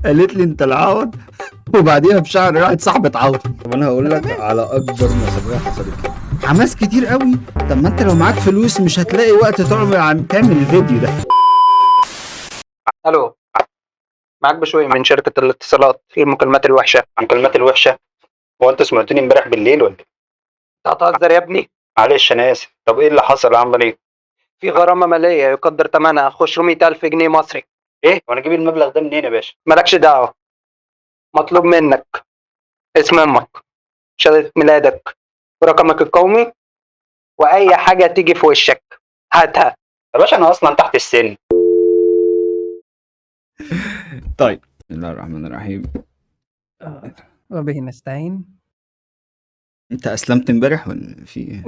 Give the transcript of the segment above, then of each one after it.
قالت لي انت العوض، وبعديها بشهر راحت صاحبة عوض. طب انا هقول لك على اكبر مسؤولية حصلت لي. حماس كتير قوي. طب ما انت لو معاك فلوس مش هتلاقي وقت تعمل الفيديو ده. الو، معاك بشوي من شركة الاتصالات. المكالمات الوحشة. هو انت سمعتني امبارح بالليل ولا ايه؟ انت هتهزر يا ابني؟ معلش انا اسف. طب ايه اللي حصل؟ عامل ايه؟ في غرامة مالية يقدر ثمنها 500,000 جنيه مصري. ايه؟ وانا اجيب المبلغ ده منين يا باشا؟ مالكش دعوة. مطلوب منك اسم امك، شهادة ميلادك، ورقمك القومي، واي حاجة تيجي في وشك هاتها. يا باشا انا اصلا تحت السن. طيب، بسم الله الرحمن الرحيم. وبه نستعين. انت اسلمت امبارح ولا في ايه؟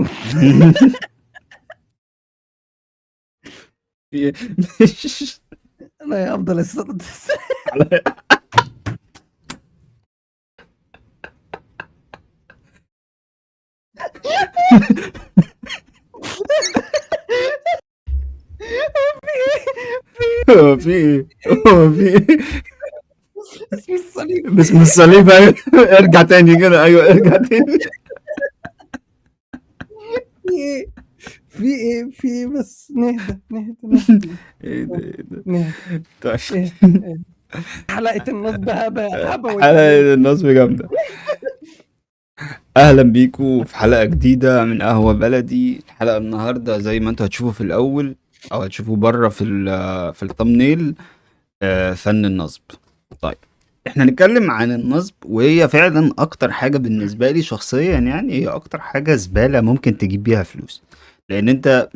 في ايه؟ لا افضل الصلاة هو في ايه؟ هو في ايه؟ اسم الصليب. باسم الصليب. ايوه ارجع تاني كده، ايوه ارجع تاني. في ايه بس نهدى ايه ده ايه ده؟ نهدى. طيب، إيه. حلقة النصب هبة حلقة النصب جامدة. اهلا بيكم في حلقة جديدة من قهوة بلدي. الحلقة النهاردة زي ما انتوا هتشوفوا في الاول او هتشوفوا بره في الثمنيل، فن النصب. طيب، احنا هنتكلم عن النصب، وهي فعلا اكتر حاجة بالنسبة لي شخصيا، يعني هي اكتر حاجة زبالة ممكن تجيب بيها فلوس. لان انت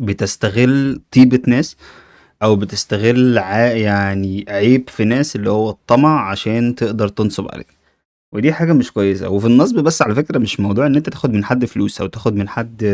بتستغل طيبة ناس، او بتستغل يعني عيب في ناس، اللي هو الطمع، عشان تقدر تنصب عليه. ودي حاجة مش كويسة. وفي النصب بس على فكرة مش موضوع ان انت تاخد من حد فلوس او تاخد من حد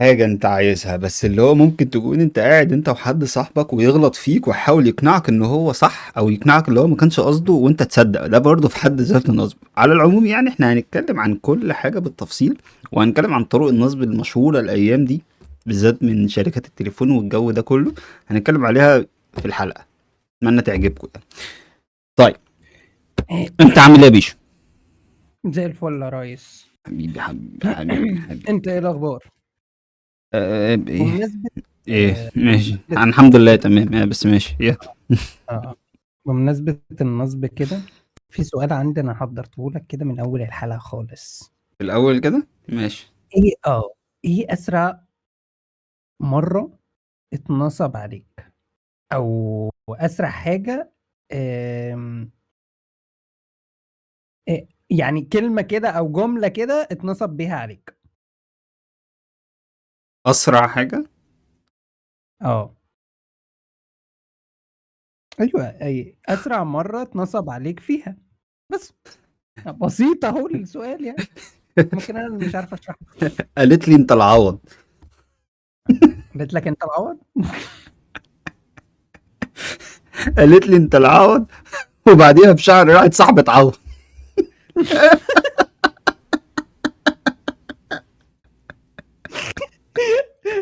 حاجة انت عايزها، بس اللي هو ممكن تكون انت قاعد انت وحد صاحبك ويغلط فيك ويحاول يقنعك ان هو صح، او يقنعك اللي هو ما كانش قصده وانت تصدق. ده برضه في حد ذاته نصب. على العموم يعني احنا هنتكلم عن كل حاجة بالتفصيل، وهنتكلم عن طرق النصب المشهورة الايام دي، بالذات من شركات التليفون والجو ده كله. هنتكلم عليها في الحلقة. اتمنى تعجبكم يعني. طيب، انت عامل ايه يا بيشو؟ زي الفل يا ريس. حبيبي. انت ايه الاخبار؟ ايه بمناسبة ماشي، أنا الحمد لله تمام. بس ماشي يلا. آه، بمناسبة النصب كده، في سؤال عندي انا حضرته لك كده من اول الحلقة خالص. في الاول كده ماشي. ايه اسرع مرة اتنصب عليك، او اسرع حاجة، آم، يعني كلمة كده او جملة كده اتنصب بيها عليك. اسرع حاجة. اه ايوه، اي اسرع مرة اتنصب عليك فيها. بس بسيطة اهو السؤال يعني. ممكن انا اللي مش عارف اشرحه. قالت لي انت العوض. قلت لك انت العوض. قالت لي انت العوض، وبعديها بشهر راحت صاحبة عوض.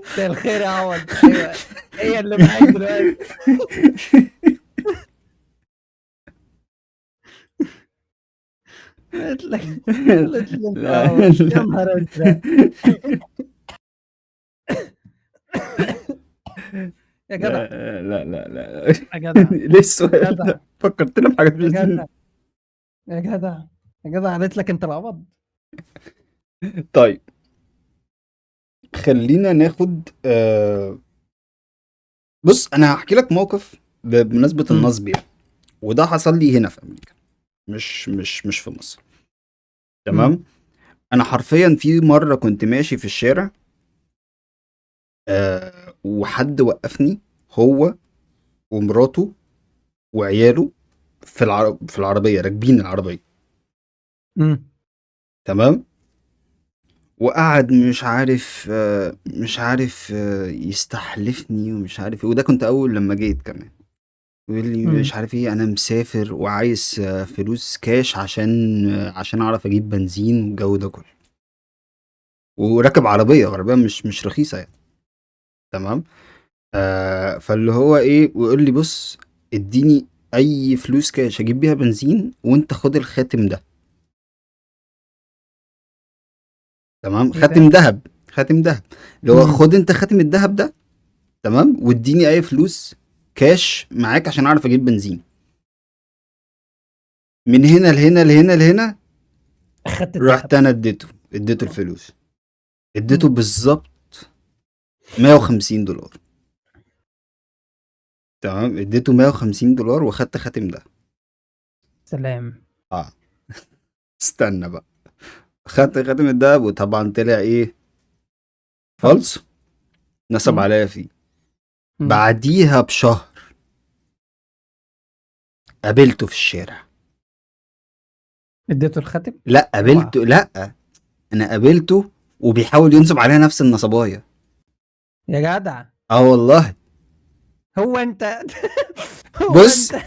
مساء الخير يا عوض. ايوه، هي اللي معاك دلوقتي. قلت لك انت لا عوض يا لا نهار ازرق. يا جدع لا. يا جدع ليه السؤال جدع ده؟ فكرتنا بحاجات يا بس. جدع يا جدع يا جدع، قالت لك انت العوض. طيب، خلينا ناخد بص انا هحكي لك موقف بمناسبة مم. النصب يعني. وده حصل لي هنا في امريكا، مش في مصر. مم. تمام. انا حرفيا في مرة كنت ماشي في الشارع، وحد وقفني، هو ومراته وعياله، في العربية، راكبين العربية. مم. تمام. وقعد مش عارف يستحلفني ومش عارف ايه. وده كنت اول لما جيت كمان. يقول لي مم. مش عارف ايه، انا مسافر وعايز فلوس كاش عشان اعرف اجيب بنزين والجو ده كله. وراكب عربية مش رخيصة يعني. تمام. فاللي هو ايه، ويقول لي بص اديني اي فلوس كاش اجيب بيها بنزين، وانت خد الخاتم ده. تمام، ايه ده؟ خاتم ذهب، خاتم ذهب، اللي هو مم. خد انت خاتم الذهب ده. تمام، واديني اي فلوس كاش معاك عشان اعرف اجيب بنزين. من هنا لهنا لهنا لهنا. اخدت رحت الذهب. انا اديته الفلوس. اديته مم. بالظبط $150. تمام، اديته $150 واخدت خاتم ده. سلام. اه، استنى بقى. خدت خاتم الدهب، وطبعا طلع ايه؟ فلس. فالص. نصب مم. عليا فيه. مم. بعديها بشهر قابلته في الشارع. اديته الخاتم. لا اوعى. قابلته، لا، انا قابلته وبيحاول ينصب عليها نفس النصبايه. يا جدع. اه والله. هو انت هو بص، انت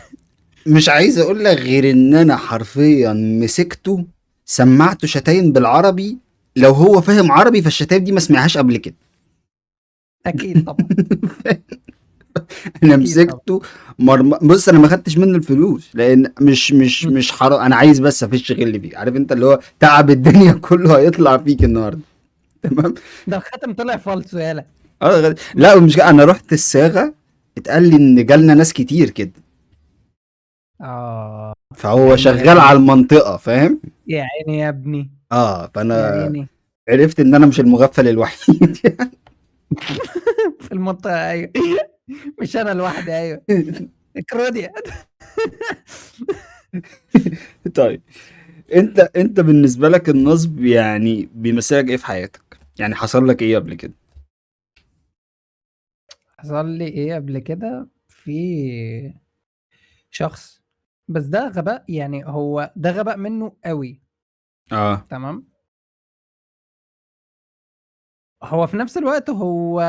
مش عايز اقول لك غير ان انا حرفيا مسكته، سمعته شتايم بالعربي. لو هو فاهم عربي فالشتايم دي ما سمعهاش قبل كده. اكيد طبعا. انا اكيد طبعا. مسكته. بص، انا ما خدتش منه الفلوس لان مم. مش حرام. انا عايز بس افش غل فيه، عارف انت اللي هو تعب الدنيا كله هيطلع فيك النهارده. تمام. ده الخاتم طلع فالص يالا. لا، مش انا رحت الصاغه، اتقال لي ان جالنا ناس كتير كده، اه. يا فهو عيني يا شغال ابني. على المنطقه، فاهم. يا عيني يا ابني. يا فانا عيني. عرفت ان انا مش المغفل الوحيد. في المنطقة، ايوه. مش انا لوحدي، ايوه. كروديا. طيب، انت بالنسبه لك النصب يعني بيمثلك ايه في حياتك؟ يعني حصل لك ايه قبل كده؟ حصل لي ايه قبل كده؟ في شخص، بس ده غباء، يعني هو ده غباء منه قوي. اه. تمام. هو في نفس الوقت هو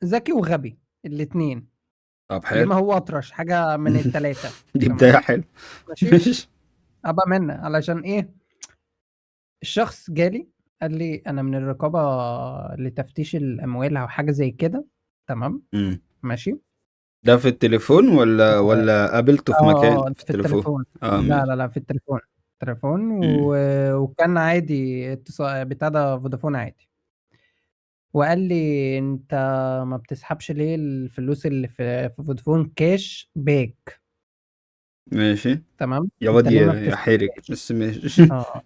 ذكي وغبي الاتنين. طب يا حلو. اما هو اطرش حاجة من التلاتة. دي بدايه تمام. حلوه. ماشي. ابقى منه علشان ايه؟ الشخص جالي قال لي انا من الرقابة لتفتيش الاموال او حاجة زي كده. تمام. امم ماشي. ده في التليفون ولا قابلته في مكان في في التليفون؟ التليفون. اه، لا ماشي. لا لا، في التليفون. تليفون امم وكان عادي اتصال بتاع ده فودافون عادي. وقال لي انت ما بتسحبش ليه الفلوس اللي في فودافون كاش باك؟ ماشي. تمام. يا انت واد ليه ما يا حرج، بتسحبهاش؟ بس ماشي. اه.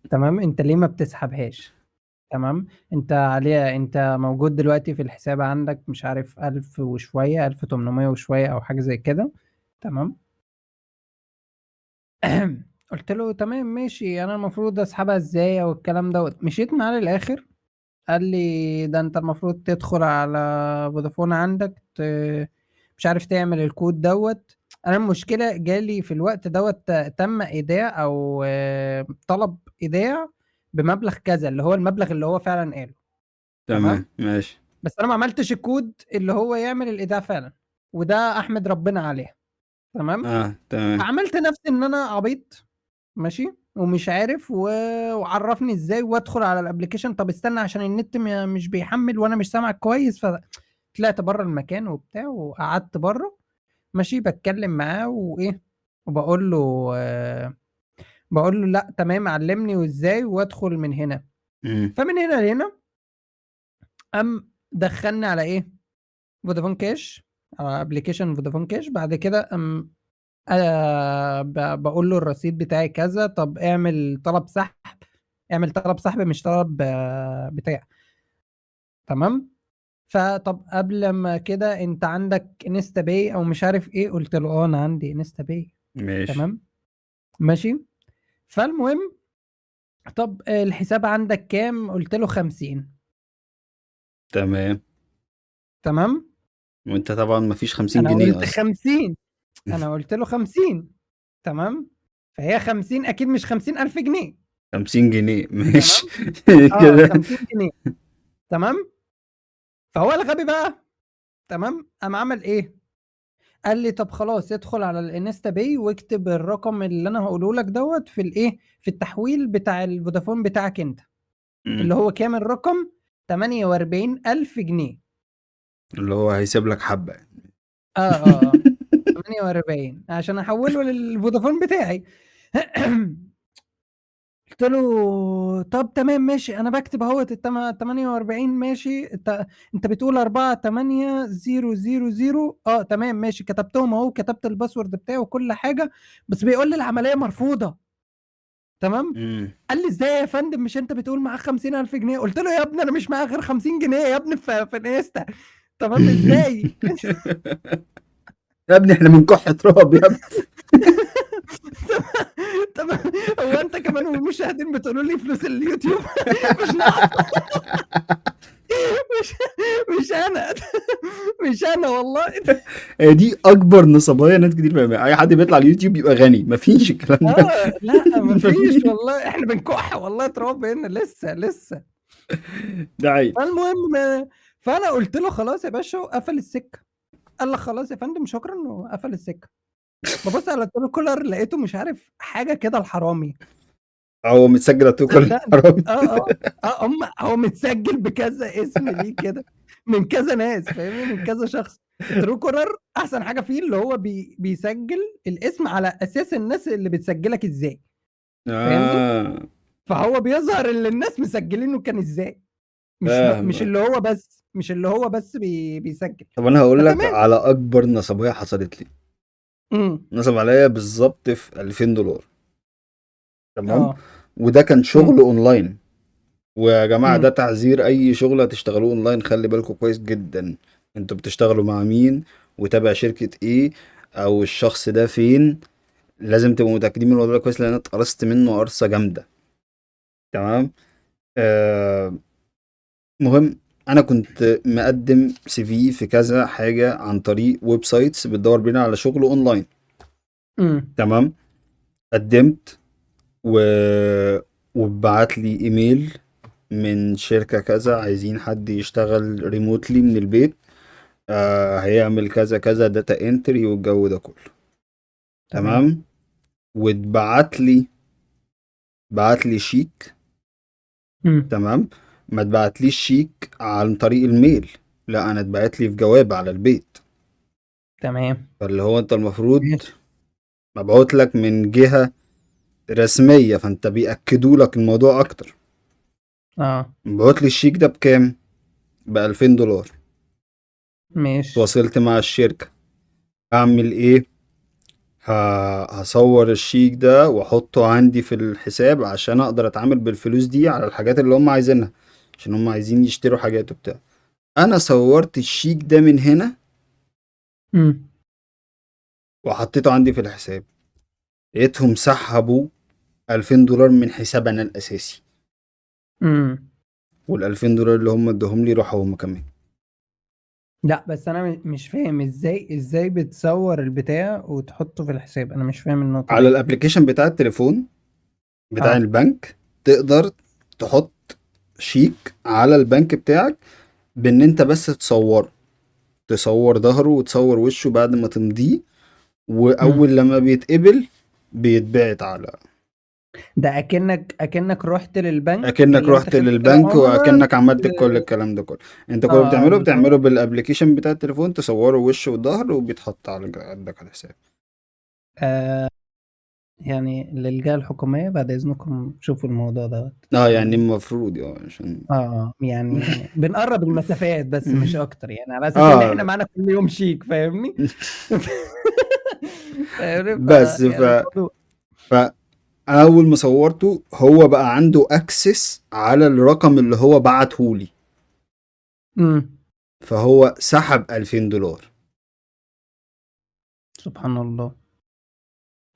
تمام، انت ليه ما بتسحبهاش؟ تمام. انت عليها، انت موجود دلوقتي في الحساب عندك مش عارف 1000 وشوية، 1800 وشوية او حاجة زي كده. تمام. قلت له تمام ماشي، انا المفروض اسحبها ازاي او الكلام دوت. مشيت معاه للاخر. قال لي ده انت المفروض تدخل على فودافون عندك مش عارف تعمل الكود دوت. انا المشكله جالي في الوقت دوت تم ايداع او طلب ايداع بمبلغ كذا، اللي هو المبلغ اللي هو فعلا قاله. تمام، تمام. ماشي. بس انا ما عملتش الكود اللي هو يعمل الايداع فعلا، وده احمد ربنا عليها. تمام. اه، تمام. عملت نفسي ان انا عبيط. ماشي. ومش عارف وعرفني ازاي وادخل على الابليكيشن. طب استنى عشان النت مش بيحمل وانا مش سامعك كويس. فطلعت بره المكان وبتاع وقعدت بره. ماشي. بتكلم معاه وايه، وبقول له بقول له لا تمام علمني وازاي وادخل من هنا. امم فمن هنا لهنا قام دخلني على ايه؟ فودافون كاش، على ابلكيشن فودافون كاش. بعد كده قام بقول له الرصيد بتاعي كذا، طب اعمل طلب سحب. اعمل طلب سحب مش طلب بتاع. تمام. فطب قبل ما كده انت عندك انستا باي او مش عارف ايه؟ قلت له اه انا عندي انستا باي. ماشي. تمام. ماشي. فالمهم، طب الحساب عندك كام؟ قلت له 50. تمام. تمام. وانت طبعا مفيش 50 انا جنيه قلت اصلا. 50. انا قلت له 50. تمام. فهي 50 اكيد مش 50,000 جنيه. 50 جنيه، تمام. ماشي. اه كده. 50 جنيه. تمام. فهو الغبي بقى. تمام. قام عمل ايه؟ قال لي طب خلاص ادخل على الانستا باي واكتب الرقم اللي انا هقوله لك دوت في الايه، في التحويل بتاع الفودافون بتاعك انت، مم. اللي هو كام الرقم؟ 48,000 جنيه. اللي هو هيسيب لك حبة يعني. اه 48 عشان احوله للفودافون بتاعي. قلت له طب تمام ماشي، انا بكتب اهوت 48 ماشي، انت بتقول 48000. تمام ماشي، كتبتهم اهو، كتبت الباسورد بتاعي وكل حاجه، بس بيقول لي العمليه مرفوضه. تمام. امم قال لي ازاي يا فندم، مش انت بتقول معاك 50,000 جنيه؟ قلت له يا ابني انا مش معايا غير 50 جنيه يا ابني في انستا. تمام ازاي؟ يا ابني احنا من كحة تراب يا ابني. طب هو انت كمان والمشاهدين بتقولوا لي فلوس اليوتيوب مش ناقص؟ مش مش انا مش انا والله. هي دي اكبر نصبايا ناس كتير فاهمها. اي حد بيطلع على اليوتيوب يبقى غني، مفيش الكلام ده. لا مفيش مفيش. والله، احنا بنكح والله تراب هنا لسه. ده عيب. فالمهم، فانا قلت له خلاص يا باشا، وقفل السكه. قال لك خلاص يا فندم شكرا، وقفل السكه. ببص على التليكولر لقيته مش عارف حاجه كده الحرامي. هو متسجل التوكل صدقني. حرام. هو متسجل بكذا اسم ليه كده، من كذا ناس فاهمني، من كذا شخص. الترو احسن حاجه فيه اللي هو بيسجل الاسم على اساس الناس اللي بتسجلك ازاي، فاهمني. اه فهو بيظهر اللي الناس مسجلينه كان ازاي، مش فاهم. اللي هو بس بيسجل. طب انا هقول لك فتمام. على اكبر نصبايا حصلت لي. امم نصب عليا بالظبط في $2000. تمام. اه وده كان امم شغل اونلاين. ويا جماعة ده امم تعذير، اي شغل هتشتغلوه اونلاين خلي بالكم كويس جدا. انتوا بتشتغلوا مع مين، وتابع شركة ايه، او الشخص ده فين. لازم تبقوا متأكدين من الموضوع ده كويس، لان انا اتقرصت منه قرصة جامدة. تمام. آه مهم. انا كنت مقدم CV في كذا حاجة عن طريق ويب سايتس بتدور بينا على شغل اونلاين. امم تمام. قدمت و... وبعت لي ايميل من شركة كذا عايزين حد يشتغل ريموتلي من البيت. هيعمل كذا كذا داتا انتري والجو ده كله. تمام. تمام. بعت لي شيك. امم تمام. ما اتبعتليش شيك عن طريق الميل، لا انا اتبعت لي في جواب على البيت. تمام فاللي هو انت المفروض ماشي. مبعوت لك من جهة رسمية، فانت بيأكدوا لك الموضوع اكتر. اه مبعوت لي الشيك ده بكام؟ $2000. ماشي. تواصلت مع الشركة. اعمل ايه؟ هصور الشيك ده واحطه عندي في الحساب عشان اقدر اتعامل بالفلوس دي على الحاجات اللي هم عايزينها، عشان هم عايزين يشتروا حاجات وبتاع. انا صورت الشيك ده من هنا امم وحطيته عندي في الحساب. لقيتهم سحبوا $2000 من حساب انا الاساسي. امم $2000 اللي هم ادوهم لي راحوا هم كمان. لا بس انا مش فاهم ازاي بتصور البتاع وتحطه في الحساب، انا مش فاهم النقطة على دي. الابليكيشن بتاع التليفون بتاع اه البنك تقدر تحط شيك على البنك بتاعك، بان انت بس تصوره. تصور ظهره وتصور وشه بعد ما تمضيه، امم واول لما بيتقبل بيتبعت على. ده اكنك رحت للبنك اكنك كلمت رحت خدمة للبنك العملاء واكنك عملت كل الكلام ده كله. انت كل اللي اه بتعمله اللي بتعمله هو بالابليكيشن بتاع التليفون، تصوره وش وظهر وبيتحط على عندك على الحساب. آه يعني للجهة الحكومية بعد اذنكم شوفوا الموضوع دوت اه يعني عشان المفروض عشان يعني بنقرب المسافات بس مش اكتر، يعني على اساس ان احنا اه معانا كل يوم شيك فاهمني. فاهمني بس يعني الموضوع. فاول ما صورته هو بقى عنده اكسس على الرقم اللي هو بعتهولي، امم فهو سحب $2000. سبحان الله.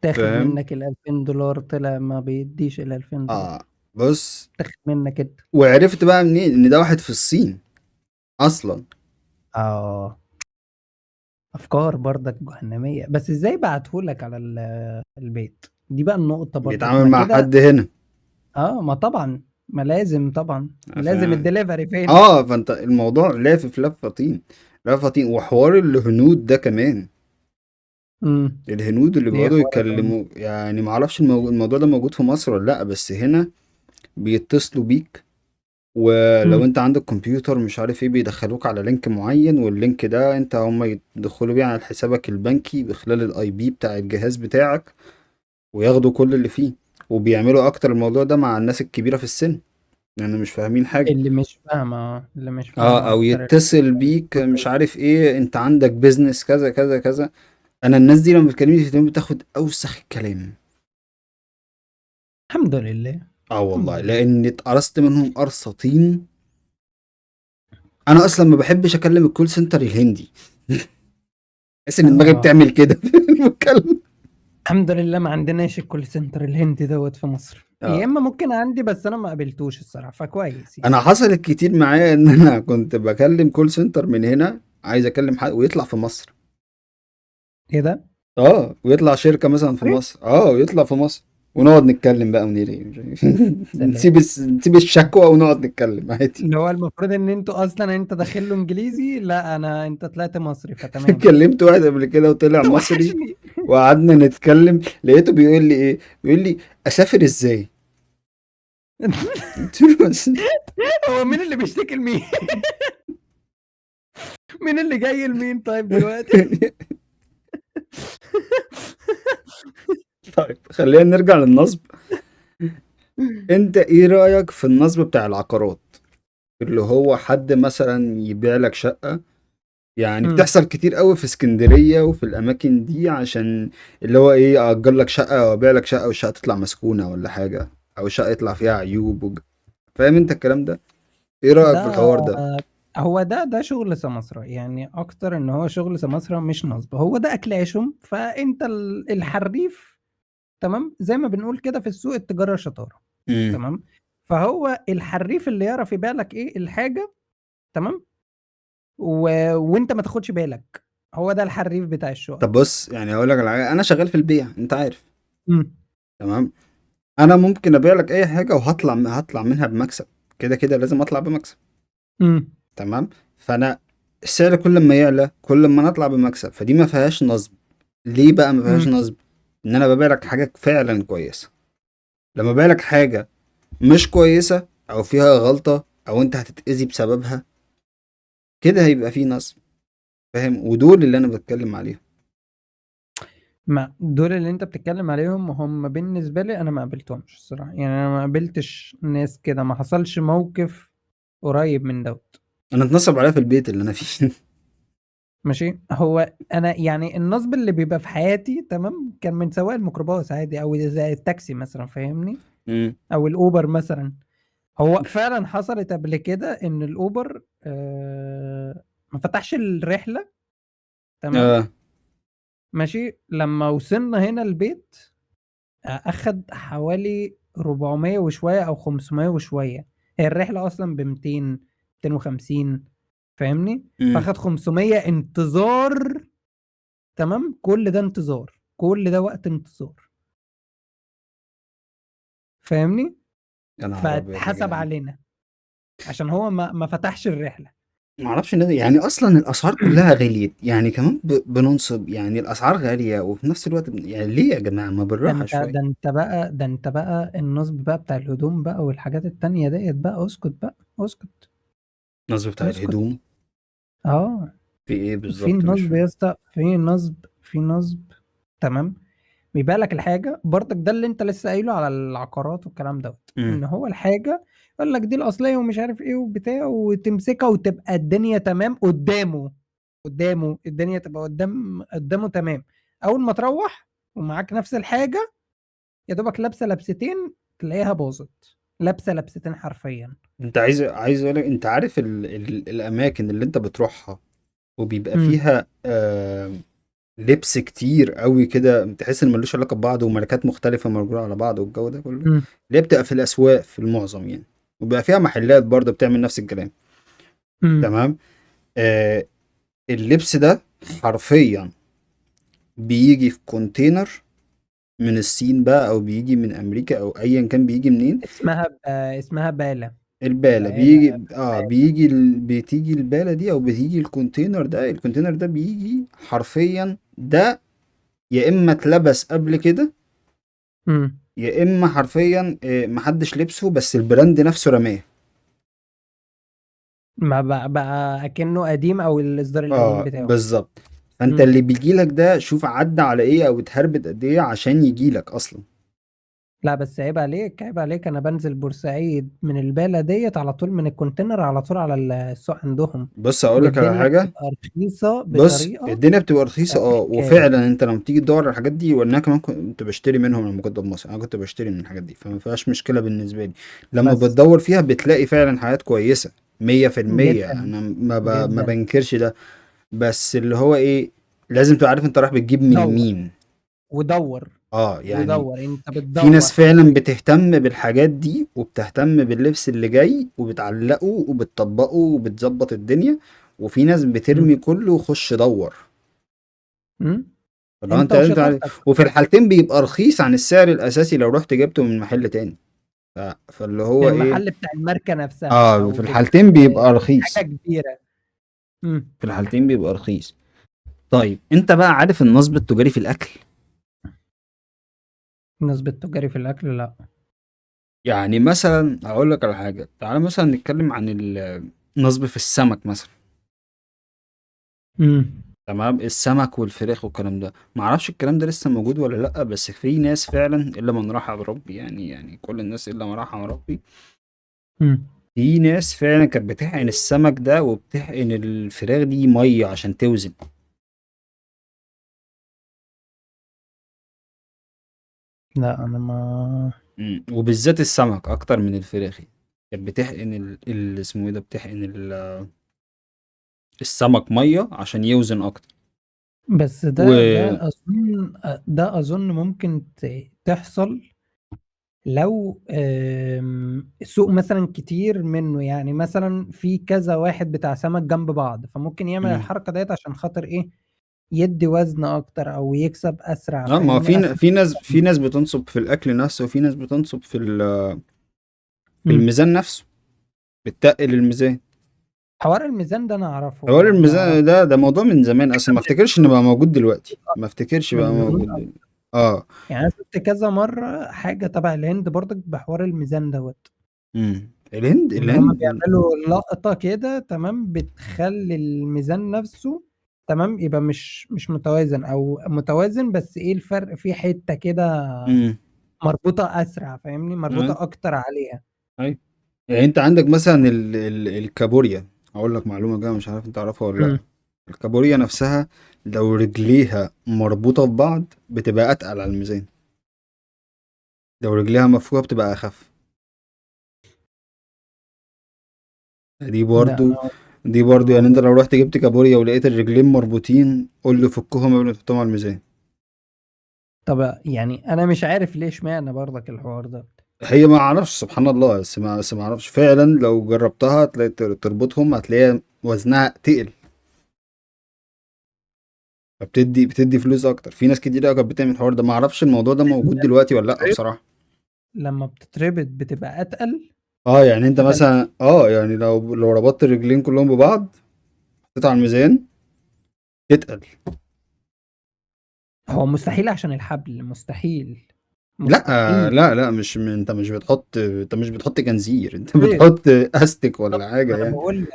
تاخد فاهم. منك $2000 طلع ما بيديش $2000. اه بص. تاخد منك انت. وعرفت بقى منين ان ده واحد في الصين اصلا. اه افكار برضك جهنمية، بس ازاي بعتهولك على البيت؟ دي بقى النقطة برضك بيتعامل ما مع كده. حد هنا. ما طبعا، ما لازم طبعا، لازم فاهم. الدليفري فين. اه فانت الموضوع لافف لفه طين. لفه طين. وحوار الهنود ده كمان. امم الهنود اللي ايه بيقعدوا حوار يتكلموا، يعني معرفش الموضوع ده موجود في مصر ولا لا، بس هنا بيتصلوا بيك ولو امم انت عندك كمبيوتر مش عارف ايه بيدخلوك على لينك معين، واللينك ده انت هم يدخلوا بيه على حسابك البنكي بخلال الاي بي بتاع الجهاز بتاعك، وياخدوا كل اللي فيه. وبيعملوا اكتر الموضوع ده مع الناس الكبيرة في السن، لان مش فاهمين حاجة. اللي مش فاهمة اه، او اكتر يتصل بيك مش عارف ايه، انت عندك بيزنس كذا كذا كذا. انا الناس دي لما بتكلمني في التليفون بتاخد اوسخ الكلام. الحمد لله. اه الحمد والله، لله. لان اتقرصت منهم قرصة طين. انا اصلا ما بحبش اكلم الكول سنتر الهندي. بحس ان دماغي اه، بتعمل كده في المكالمة. الحمد لله ما عندناش الكول سنتر الهندي دوت في مصر، يا اه، اما ممكن عندي بس انا ما قابلتوش الصراحة، فكويس يعني. انا حصلت كتير معايا ان انا كنت بكلم كول سنتر من هنا، عايز اكلم حد ويطلع في مصر. ايه ده؟ اه، ويطلع شركة مثلا في إيه؟ مصر، ويطلع في مصر. ونقعد نتكلم بقى ونيري مش عارف. سلام. نسيب الشكوى ونقعد نتكلم عادي. اللي هو المفروض ان انتوا اصلا انت داخل له انجليزي، لا انت طلعت مصري فتمام. كلمت واحد قبل كده وطلع مصري، وحشني. وقعدنا نتكلم، لقيته بيقول لي ايه، بيقول لي اسافر ازاي. قلت له هو مين اللي بيشتكي لمين؟ مين اللي جاي لمين طيب دلوقتي؟ طيب خلينا نرجع للنصب. انت ايه رأيك في النصب بتاع العقارات؟ اللي هو حد مثلا يبيع لك شقة، يعني امم بتحصل كتير قوي في اسكندرية وفي الأماكن دي، عشان اللي هو إيه، أجر لك شقة أو أبيع لك شقة والشقة تطلع مسكونة ولا حاجة، أو الشقة يطلع فيها عيوب فاهم أنت الكلام ده؟ إيه رأيك في ده الحوار ده؟ هو ده شغل سمسرة يعني، اكتر ان هو شغل سمسرة مش نصب، هو ده اكل عيشهم، فانت الحريف. تمام، زي ما بنقول كده في السوق، التجارة شطارة. امم. تمام. فهو الحريف اللي يعرف يبيع لك ايه الحاجة. تمام. وانت ما تاخدش بالك، هو ده الحريف بتاع طب الشقق. بص، يعني هقول لك على حاجة، أنا شغال في البيع أنت عارف. امم تمام. أنا ممكن أبيع لك أي حاجة هطلع منها بمكسب. كده كده لازم أطلع بمكسب. امم تمام. فأنا السعر كل ما يعلى كل ما نطلع بمكسب، فدي ما فيهاش نصب. ليه بقى ما فيهاش امم نصب؟ إن أنا ببيع لك حاجة فعلا كويسة. لما بالك حاجة مش كويسة أو فيها غلطة أو أنت هتتأذي بسببها، كده هيبقى فيه نصب. فاهم؟ ودول اللي أنا بتكلم عليهم. ما دول اللي انت بتتكلم عليهم، هم بالنسبة لي انا ما قابلتهمش الصراحة، يعني انا ما قابلتش ناس كده، ما حصلش موقف قريب من دوت. أنا اتنصب عليا في البيت اللي أنا فيه. ماشي، هو انا يعني النصب اللي بيبقى في حياتي تمام كان من سواق الميكروباص عادي، او زي التاكسي مثلا، فاهمني؟ مم. او الاوبر مثلا. هو فعلا حصلت قبل كده ان الاوبر ما فتحش الرحلة. تمام. آه. ماشي، لما وصلنا هنا البيت اخد حوالي 400 وشوية او 500 وشوية. هي الرحلة اصلا ب 200 250، فاهمني؟ مم. فاخد 500 انتظار. تمام، كل ده انتظار، كل ده وقت انتظار، فاهمني؟ يا نهار أبيض يا فاتحسب جدعان. علينا عشان هو ما فتحش الرحلة. معرفش الناس، يعني أصلا الأسعار كلها غليت، يعني كمان بننصب، يعني الأسعار غالية وفي نفس الوقت يعني ليه يا جماعة، ما ده بالراحة انت شوية. ده انت بقى ده انت بقى النصب بقى بتاع الهدوم بقى والحاجات التانية ديت بقى، اسكت بقى اسكت. النصب بتاع اسكت. الهدوم؟ اه، في إيه في بالظبط؟ مش نصب فاهم. يا اسطى، في نصب، في نصب. تمام. بيبيع لك الحاجه برضك، ده اللي انت لسه قايله على العقارات والكلام دوت، مم. ان هو الحاجه يقول لك دي الاصليه ومش عارف ايه وبتاع، وتمسكها وتبقى الدنيا تمام قدامه. قدامه الدنيا تبقى قدامه تمام. اول ما تروح ومعاك نفس الحاجه، يا دوبك لابسه لبستين تلاقيها باظت، لابسه لبستين حرفيا. أنت عايز أقول لك، أنت عارف الأماكن اللي أنت بتروحها وبيبقى امم فيها لبس كتير قوي كده، تحس ان ملوش علاقه ببعض وماركات مختلفه مرجوله على بعض والجو ده كله، امم اللي هي بتبقى في الاسواق في المعظم يعني. وبيبقى فيها محلات برضه بتعمل نفس الكلام. امم تمام. آه اللبس ده حرفيا بيجي في كونتينر من الصين بقى، او بيجي من امريكا، او ايا كان بيجي منين. اسمها بالة. البالة بقالة. بيجي، بتيجي البالة دي، او بتيجي الكونتينر ده بيجي حرفيا ده، يا اما اتلبس قبل كده، امم يا اما حرفيا محدش لبسه بس البراند نفسه رماه. ما بقى اكنه قديم او الاصدار القديم بتاعه. بالظبط. فانت مم. اللي بيجيلك ده شوف عدى على ايه او اتهربت قد ايه عشان يجيلك اصلا. لا بس عيب عليك، عيب عليك، انا بنزل بورسعيد من البالة ديت على طول، من الكونتينر على طول على السوق عندهم. بص اقول لك على والدنيا حاجه. بتبقى رخيصة بص بطريقة الدنيا بتبقى رخيصه حكاية. وفعلا انت لما تيجي تدور على الحاجات دي، وانا كمان كنت بشتري منهم لما كنت في مصر، انا كنت بشتري من الحاجات دي فما فيهاش مشكله بالنسبه لي. لما بس بتدور فيها بتلاقي فعلا حاجات كويسه 100%. جدا انا ما جدا. بنكرش ده. بس اللي هو ايه، لازم تبقى عارف انت رايح بتجيب من دور مين. ودور يعني ودور، انت في بتدور ناس فعلا حرفيا. بتهتم بالحاجات دي وبتهتم باللبس اللي جاي وبتعلقه وبتطبقه وبتظبط الدنيا، وفي ناس مم. بترمي كله وخش دور. مم. فلو انت انت عارف. وشطارتك. وفي الحالتين بيبقى رخيص عن السعر الاساسي لو رحت جبته من محل تاني. فاللي هو ايه، المحل بتاع الماركة نفسها او في الحالتين بيبقى رخيص. حاجة كبيرة. مم. في الحالتين بيبقى رخيص. طيب انت بقى عارف النصب التجاري في الاكل؟ النسبة التجاري في الاكل لا. يعني مثلا اقول لك على حاجه، تعالى مثلا نتكلم عن النصب في السمك مثلا. مم. تمام، السمك والفراخ والكلام ده، ما اعرفش الكلام ده لسه موجود ولا لا، بس في ناس فعلا الا من رحم ربي، يعني كل الناس الا من رحم ربي. مم. في ناس فعلا كانت بتحقن السمك ده وبتحقن الفراخ دي ميه عشان توزن. لا انا ما. وبالذات السمك اكتر من الفراخ. كانت بتحقن اسمه ايه ده، بتحقن السمك ميه عشان يوزن اكتر. بس ده اظن ممكن تحصل لو السوق مثلا كتير منه، يعني مثلا في كذا واحد بتاع سمك جنب بعض، فممكن يعمل مم. الحركة ديت عشان خاطر ايه؟ يدي وزن اكتر او يكسب اسرع، اه، ما هو فاهمني؟ اسرع. في ناس بتنصب في الاكل نفسه، وفي ناس بتنصب في مم. الميزان نفسه، بتتقل الميزان. حوار الميزان ده انا اعرفه حوار يعني اعرف. الميزان ده موضوع من زمان اصلا، ما افتكرش انه بقى موجود دلوقتي، ما افتكرش بقى من زمان موجود دلوقتي. اه. يعني انا شفت كذا مرة حاجة تبع الهند برضك بحوار الميزان دوت. الهند ان هما الهند بيعملوا لقطة كده تمام، بتخلي الميزان نفسه تمام يبقى مش متوازن او متوازن، بس ايه الفرق في حتة كده امم مربوطة اسرع، فاهمني؟ اي مربوطة اكتر عليها. اي. يعني انت عندك مثلا الكابوريا. اقول لك معلومه جايه مش عارف انت تعرفها ولا لا. امم. الكابوريا نفسها لو رجليها مربوطه ببعض بتبقى اتقل على الميزان، لو رجليها مفكوكه بتبقى اخف. دي لا برضو انا دي برضو يعني انت الموضوع. لو رحت جبت كابوريا ولقيت الرجلين مربوطين قول له فكهم قبل ما تحطهم على الميزان. طب يعني انا مش عارف ليش معنى برضك الحوار ده. هي ما اعرفش سبحان الله، بس ما اعرفش فعلا، لو جربتها تلاقي تربطهم هتلاقي وزنها تقل، بتدي فلوس اكتر. في ناس كتير قوي كانت بتعمل الحوار ده، ما اعرفش الموضوع ده موجود دلوقتي ولا لا بصراحة. لما بتتربط بتبقى اتقل. يعني انت اتقل. مثلا يعني لو ربطت الرجلين كلهم ببعض حطيت على الميزان تتقل. هو مستحيل عشان الحبل، مستحيل. لا مستحيل. لا لا، انت مش بتحط جنزير، انت إيه؟ بتحط استك بالظبط، ولا حاجة ما انا يعني. بقول لك.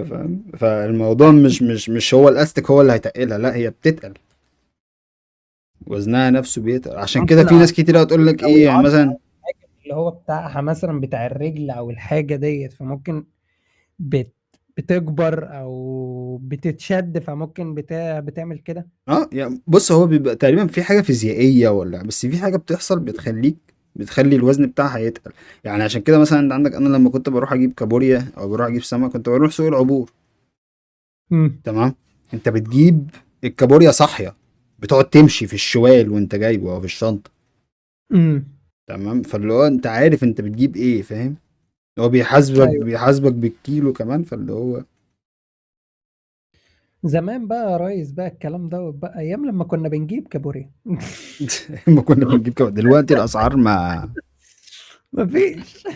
فاهم، فالموضوع مش هو الاستك هو اللي هيتقلها، لا هي بتتقل، وزنها نفسه بيتقل. عشان كده ممكن في ناس كتير هتقول لك او ايه يعني العرض مثلا. الحاجة اللي هو بتاعها مثلا بتاع الرجل او الحاجة ديت، فممكن بت بتكبر او بتتشد، فممكن بتعمل كده. يعني بص هو بيبقى تقريبا في حاجة فيزيائية، ولا بس في حاجة بتحصل بتخلي الوزن بتاعها يتقل. يعني عشان كده مثلا انت عندك، انا لما كنت بروح اجيب كابوريا او بروح اجيب سمك كنت بروح سوق العبور. امم. تمام. انت بتجيب الكابوريا صاحية، بتقعد تمشي في الشوال وانت جايبه او في الشنطة. امم. تمام، فاللي هو انت عارف انت بتجيب ايه، فاهم. هو ايوه. بيحاسبك بالكيلو كمان، فاللي هو زمان بقى يا ريس بقى الكلام ده بقى ايام لما كنا بنجيب كابوريا. ما كنا بنجيب كابوريا. دلوقتي الاسعار ما مفيش.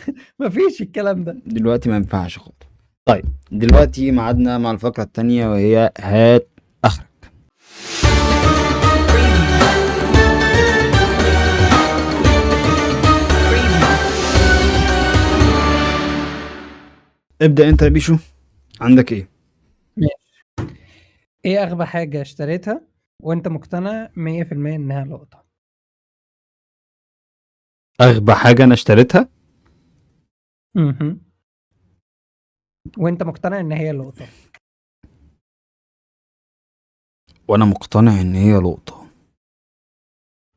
مفيش الكلام ده. دلوقتي ما ينفعش خالص. طيب دلوقتي ميعادنا مع الفقرة التانية وهي هات اخرك. ابدأ انت يا بيشو. عندك ايه؟ ماشي. ايه اغبى حاجة اشتريتها وانت مقتنع 100% انها لقطة؟ اغبى حاجه انا اشتريتها مهم. وانت مقتنع ان هي لقطة. وانا مقتنع ان هي لقطه.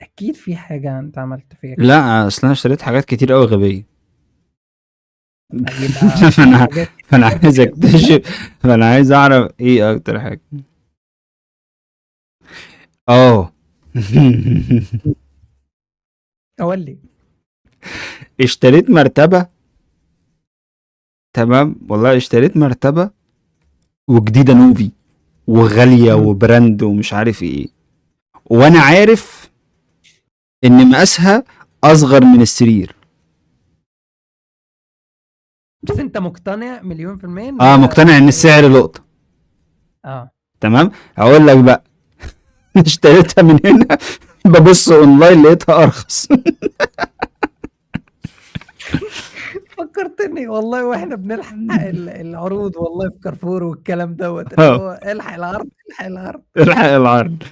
اكيد في حاجة انت عملت فيها كده. لا اصل انا اشتريت حاجات كتير قوي غبيه. يبقى في فانا حاجات فانا كتير عايز غبية. اكتشف. فانا عايز اعرف ايه اكتر حاجه. اه. قول لي. اشتريت مرتبه. تمام والله اشتريت مرتبه وجديده نوفي وغاليه مم. وبراند ومش عارف ايه، وانا عارف ان مقاسها اصغر من السرير. بس انت مقتنع مليون في المية ان اه هي مقتنع ان هي السعر لقطه. اه. تمام هقول لك بقى. اشتريتها من هنا ببص اونلاين لقيتها ارخص. فكرتني والله واحنا بنلحق العروض والله في كارفور والكلام دوت اللي اه هو الحق العرض الحق العرض. الحق العرض.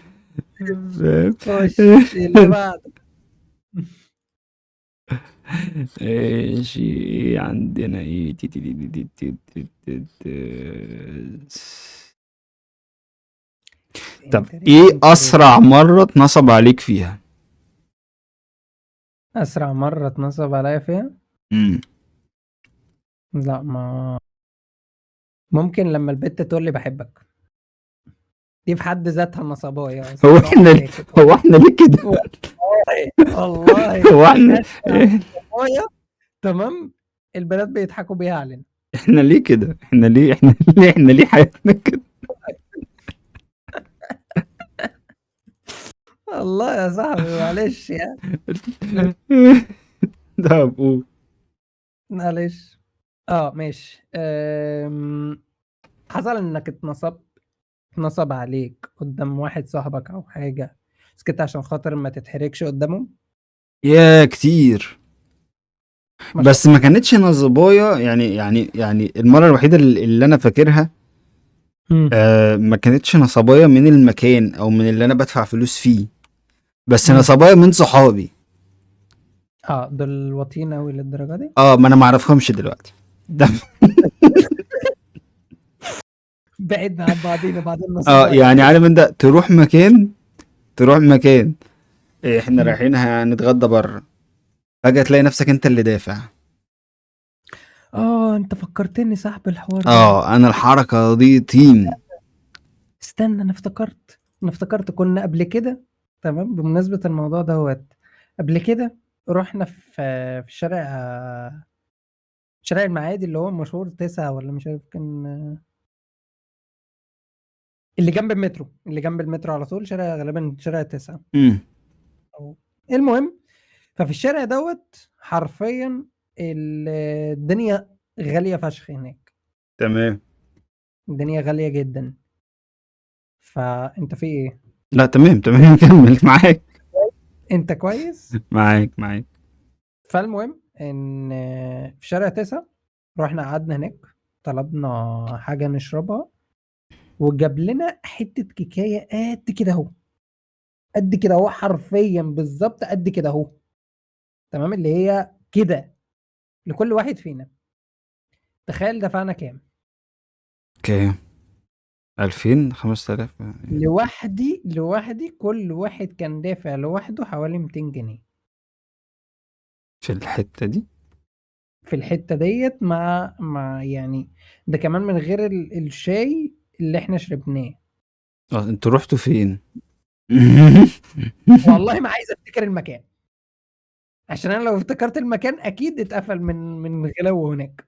خش اللي بعده. ماشي عندنا ايه طب ايه اسرع مرة اتنصب عليك فيها؟ اسرع مرة اتنصب عليا فيها؟ امم لا، ما ممكن لما البت تقول لي بحبك، دي في حد ذاتها نصبايا هو صباح احنا ساكت هو والله. احنا ليه كده؟ والله هو دي احنا اسهل نصبايا. تمام. البنات بيضحكوا بيها علينا. احنا ليه كده؟ احنا ليه حياتنا كده؟ والله يا صاحبي معلش يعني. ده ابوه. معلش. ماشي. حصل انك اتنصب عليك قدام واحد صاحبك او حاجة، بس كده عشان خاطر ما تتحركش قدامهم. يا كتير. ما شاء بس ما كانتش نصبايا يعني المرة الوحيدة اللي انا فاكرها. الله. ما كانتش نصبايا من المكان او من اللي انا بدفع فلوس فيه، بس امم نصبايا من صحابي. دول واطيين اوي للدرجة دي. اه ما انا ما اعرفهمش دلوقتي. ده بعدنا عن بعضينا بعد اه النصبايا. يعني عارف انت تروح مكان. إيه احنا مم. رايحين هنتغدى بره، فجأة تلاقي نفسك انت اللي دافع. انت فكرتني صح بالحوار دوت. اه انا الحركة دي تيم. استنى، انا افتكرت كنا قبل كده. تمام، بمناسبة الموضوع دوت. قبل كده رحنا في شارع المعادي اللي هو مشهور 9 ولا مش عارف كان، اللي جنب المترو على طول، شارع غالبا شارع 9. امم أو المهم، ففي الشارع دوت حرفيا الدنيا غالية فشخ هناك. تمام. الدنيا غالية جدا. فانت في ايه؟ لا تمام تمام كمل معاك. انت كويس. معاك. فالمهم ان في شارع 9 رحنا قعدنا هناك، طلبنا حاجة نشربها، وجاب لنا حتة كيكاية قد كده اهو، قد كده اهو حرفيا بالظبط قد كده اهو. تمام، اللي هي كده لكل واحد فينا. تخيل دفعنا كام؟ اوكي 2000 5000 لوحدي كل واحد كان دافع لوحده حوالي 200 جنيه. في الحتة دي. في الحتة ديت مع يعني، ده كمان من غير الشاي اللي احنا شربناه. اه انتوا رحتوا فين؟ والله ما عايز افتكر المكان، عشان انا لو افتكرت المكان اكيد اتقفل من غلاوه هناك.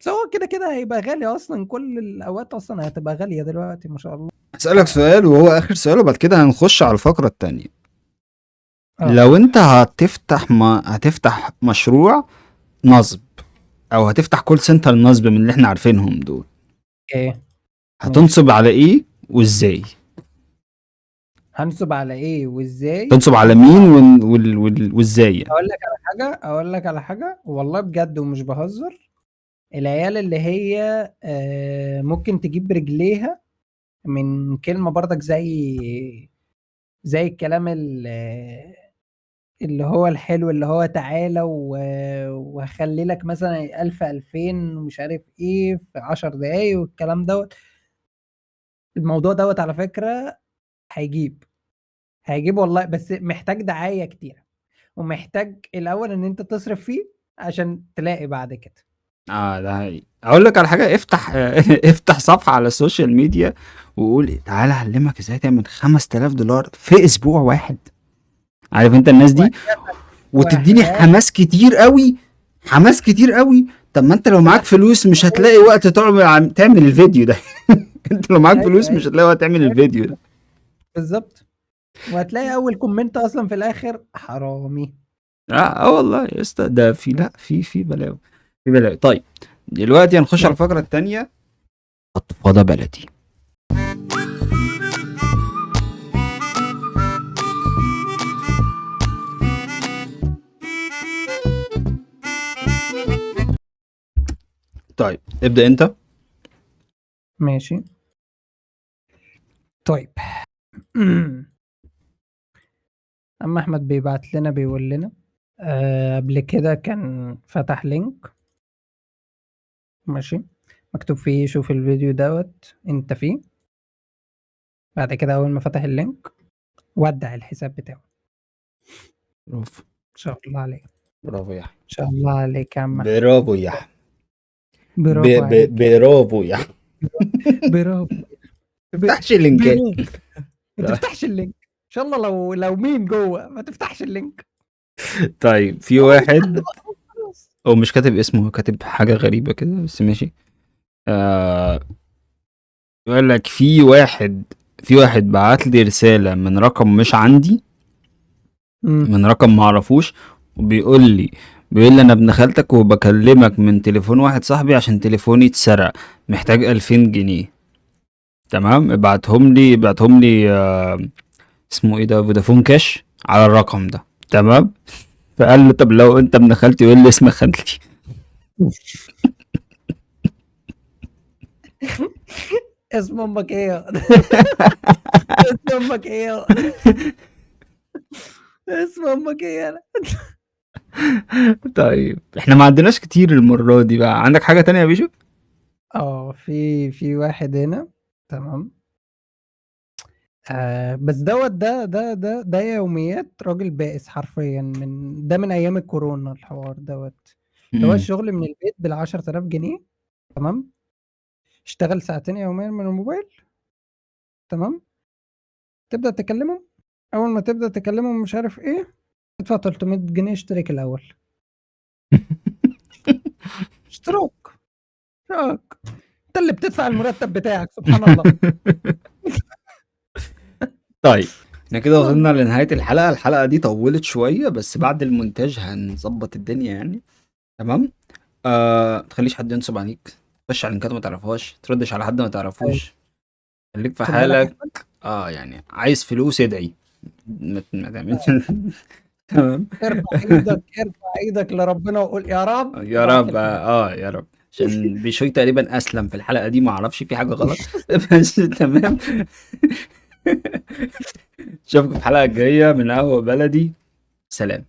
بس هو كده كده هيبقى غالي اصلا، كل الاوقات اصلا هتبقى غاليه دلوقتي ما شاء الله. هسألك سؤال وهو آخر سؤال وبعد كده هنخش على الفقرة التانية. اه. لو انت هتفتح مشروع نصب، او هتفتح كول سنتر نصب من اللي احنا عارفينهم دول، ايه. ماشي. هتنصب على ايه وازاي؟ هنصب على ايه وازاي؟ تنصب على هنصب مين على وازاي يعني؟ اقول لك على حاجه والله بجد ومش بهزر. العيال اللي هي ممكن تجيب برجليها من كلمة برضك زي الكلام اللي هو الحلو، اللي هو تعالى وهخلي لك مثلا 1000 2000 ومش عارف ايه في 10 دقايق والكلام دوت. الموضوع دوت على فكرة هيجيب والله، بس محتاج دعاية كتير، ومحتاج الأول إن أنت تصرف فيه عشان تلاقي بعد كده. ده حقيقي. اقول لك على حاجه، افتح افتح صفحه على السوشيال ميديا وقول تعالى اعلمك ازاي تعمل $5000 في اسبوع واحد. عارف انت الناس دي، وتديني وهات حماس كتير قوي، حماس كتير قوي. طب ما انت لو معاك فلوس مش هتلاقي وقت تعمل الفيديو ده. انت لو معاك أيوه فلوس مش أيوه هتلاقي وقت تعمل الفيديو ده. بالظبط. وهتلاقي أول كومنت أصلا في الآخر حرامي. والله يا اسطى، ده في لا في بلاوي، في بلاوي. طيب دلوقتي هنخش على الفقره الثانيه، فضفضه بلدي. طيب ابدأ انت. ماشي طيب. أما أحمد بيبعت لنا بيقول لنا قبل كده كان فتح لينك ماشي، مكتوب فيه شوف الفيديو دوت انت فيه. بعد كده أول ما فتح اللينك ودع الحساب بتاعه. برافو، إن شاء الله عليك، برافو يا احمد، إن شاء الله عليك يا عم أحمد. برافو يا احمد، برافو عليك يا برافو يا احمد. برافو ما تفتحش اللينكات. برافو. ما تفتحش اللينك ان شاء الله، لو مين جوه ما تفتحش اللينك. طيب في واحد هو مش كاتب اسمه، هو كاتب حاجة غريبة كده بس ماشي. يقول لك في واحد بعت لي رسالة من رقم مش عندي، من رقم ما اعرفوش، بيقول لي انا ابن خالتك وبكلمك من تليفون واحد صاحبي عشان تليفوني اتسرق، محتاج 2000 جنيه. تمام، ابعتهم لي اسمه ايه ده، فودافون كاش على الرقم ده. تمام، فقال له طب لو انت ابن خالتي يقول لي اسم خالتي. اسم امك ايه؟ اسم امك ايه؟ اسم امك ايه؟ طيب احنا ما عندناش كتير المرة دي بقى، عندك حاجة تانية يا بيشو؟ في واحد هنا. تمام. بس ده يوميات راجل بائس حرفيا، من ايام الكورونا الحوار دوت، اللي هو الشغل من البيت بال10,000 جنيه. تمام. اشتغل ساعتين يوميا من الموبايل. تمام. تبدأ تكلمهم، أول ما تبدأ تكلمهم مش عارف إيه، ادفع 300 جنيه اشترك الأول. اشتراك اشتراك، أنت اللي بتدفع المرتب بتاعك، سبحان الله. طيب احنا كده وصلنا لنهاية الحلقة دي طولت شوية بس بعد المونتاج هنظبط الدنيا يعني. تمام. متخليش حد ينصب عليك، تخش على لينكات ما تعرفهاش، تردش على حد ما تعرفوش، خليك في خد بالك يا حالك. أحمد. يعني عايز فلوس ادعي، ما تعملش. تمام. ارفع ايدك لربنا وقول يا رب يا ابعت لي رب، الفلوس. يا رب، عشان بيشوي تقريبا اسلم في الحلقة دي، ما اعرفش في حاجة غلط. بس تمام. اشوفكم في الحلقة الجاية من قهوة بلدي. سلام.